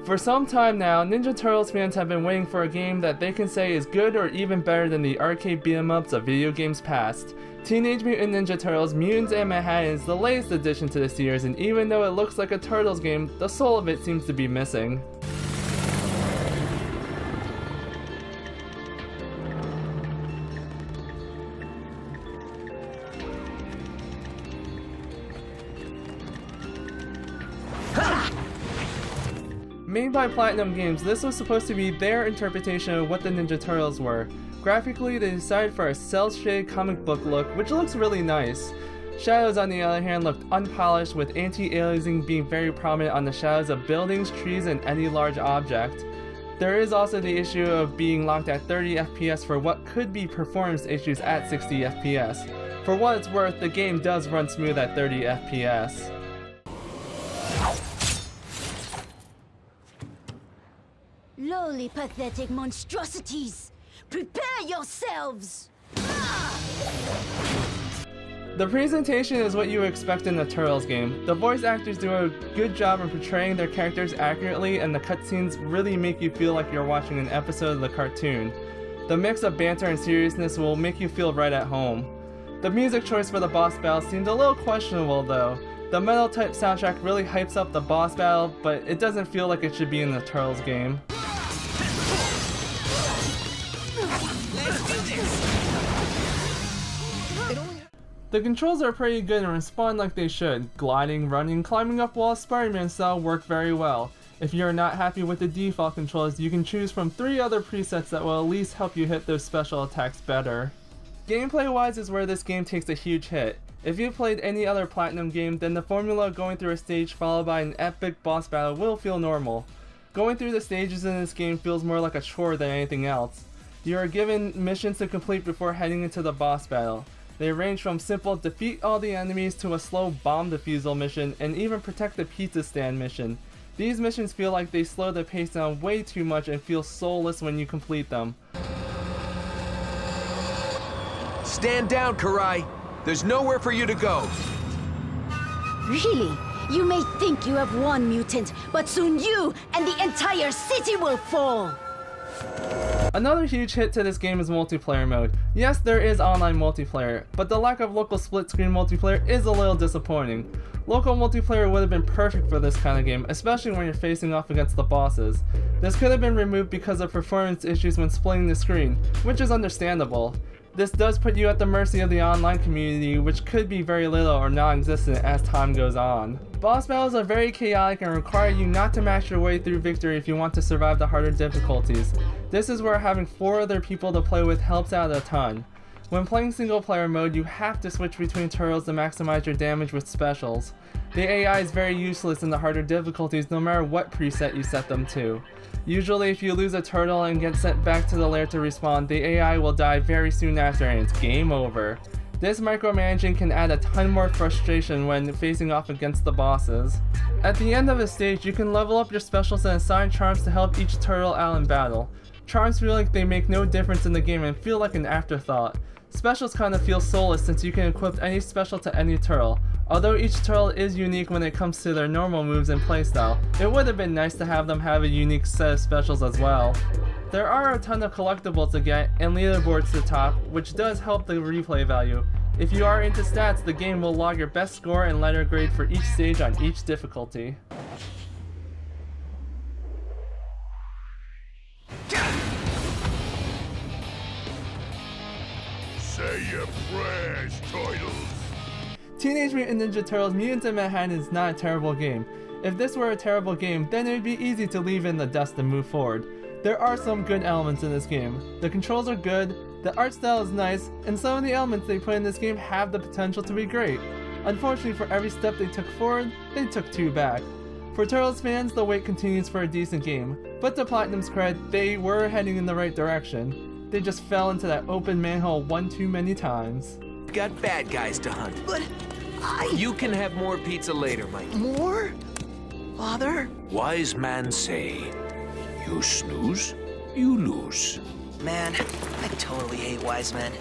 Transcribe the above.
For some time now, Ninja Turtles fans have been waiting for a game that they can say is good or even better than the arcade beat-em-ups of video games past. Teenage Mutant Ninja Turtles Mutants in Manhattan is the latest addition to the series, and even though it looks like a Turtles game, the soul of it seems to be missing. Made by Platinum Games, this was supposed to be their interpretation of what the Ninja Turtles were. Graphically, they decided for a cel-shaded comic book look, which looks really nice. Shadows, on the other hand, looked unpolished, with anti-aliasing being very prominent on the shadows of buildings, trees, and any large object. There is also the issue of being locked at 30 FPS for what could be performance issues at 60 FPS. For what it's worth, the game does run smooth at 30 FPS. Lowly, pathetic monstrosities! Prepare yourselves! The presentation is what you would expect in a Turtles game. The voice actors do a good job of portraying their characters accurately, and the cutscenes really make you feel like you're watching an episode of the cartoon. The mix of banter and seriousness will make you feel right at home. The music choice for the boss battle seemed a little questionable though. The metal type soundtrack really hypes up the boss battle, but it doesn't feel like it should be in the Turtles game. The controls are pretty good and respond like they should. Gliding, running, climbing up walls Spider-Man style work very well. If you are not happy with the default controls, you can choose from 3 other presets that will at least help you hit those special attacks better. Gameplay wise is where this game takes a huge hit. If you've played any other Platinum game, then the formula of going through a stage followed by an epic boss battle will feel normal. Going through the stages in this game feels more like a chore than anything else. You are given missions to complete before heading into the boss battle. They range from simple defeat all the enemies to a slow bomb defusal mission and even protect the pizza stand mission. These missions feel like they slow the pace down way too much and feel soulless when you complete them. Stand down, Karai. There's nowhere for you to go. Really? You may think you have won, mutant, but soon you and the entire city will fall! Another huge hit to this game is multiplayer mode. Yes, there is online multiplayer, but the lack of local split-screen multiplayer is a little disappointing. Local multiplayer would have been perfect for this kind of game, especially when you're facing off against the bosses. This could have been removed because of performance issues when splitting the screen, which is understandable. This does put you at the mercy of the online community, which could be very little or non-existent as time goes on. Boss battles are very chaotic and require you not to mash your way through victory if you want to survive the harder difficulties. This is where having 4 other people to play with helps out a ton. When playing single player mode, you have to switch between turtles to maximize your damage with specials. The AI is very useless in the harder difficulties no matter what preset you set them to. Usually if you lose a turtle and get sent back to the lair to respawn, the AI will die very soon after and it's game over. This micromanaging can add a ton more frustration when facing off against the bosses. At the end of a stage, you can level up your specials and assign charms to help each turtle out in battle. Charms feel like they make no difference in the game and feel like an afterthought. Specials kinda feel soulless since you can equip any special to any turtle. Although each turtle is unique when it comes to their normal moves and playstyle, it would have been nice to have them have a unique set of specials as well. There are a ton of collectibles to get and leaderboards to top, which does help the replay value. If you are into stats, the game will log your best score and letter grade for each stage on each difficulty. Say your prayers, Turtles! Teenage Mutant Ninja Turtles Mutants in Manhattan is not a terrible game. If this were a terrible game, then it would be easy to leave in the dust and move forward. There are some good elements in this game. The controls are good, the art style is nice, and some of the elements they put in this game have the potential to be great. Unfortunately, for every step they took forward, they took 2 back. For Turtles fans, the wait continues for a decent game, but to Platinum's credit, they were heading in the right direction. They just fell into that open manhole one too many times. Got bad guys to hunt. But You can have more pizza later, Mike. more? Father? Wise man say, you snooze, you lose. Man, I totally hate wise men.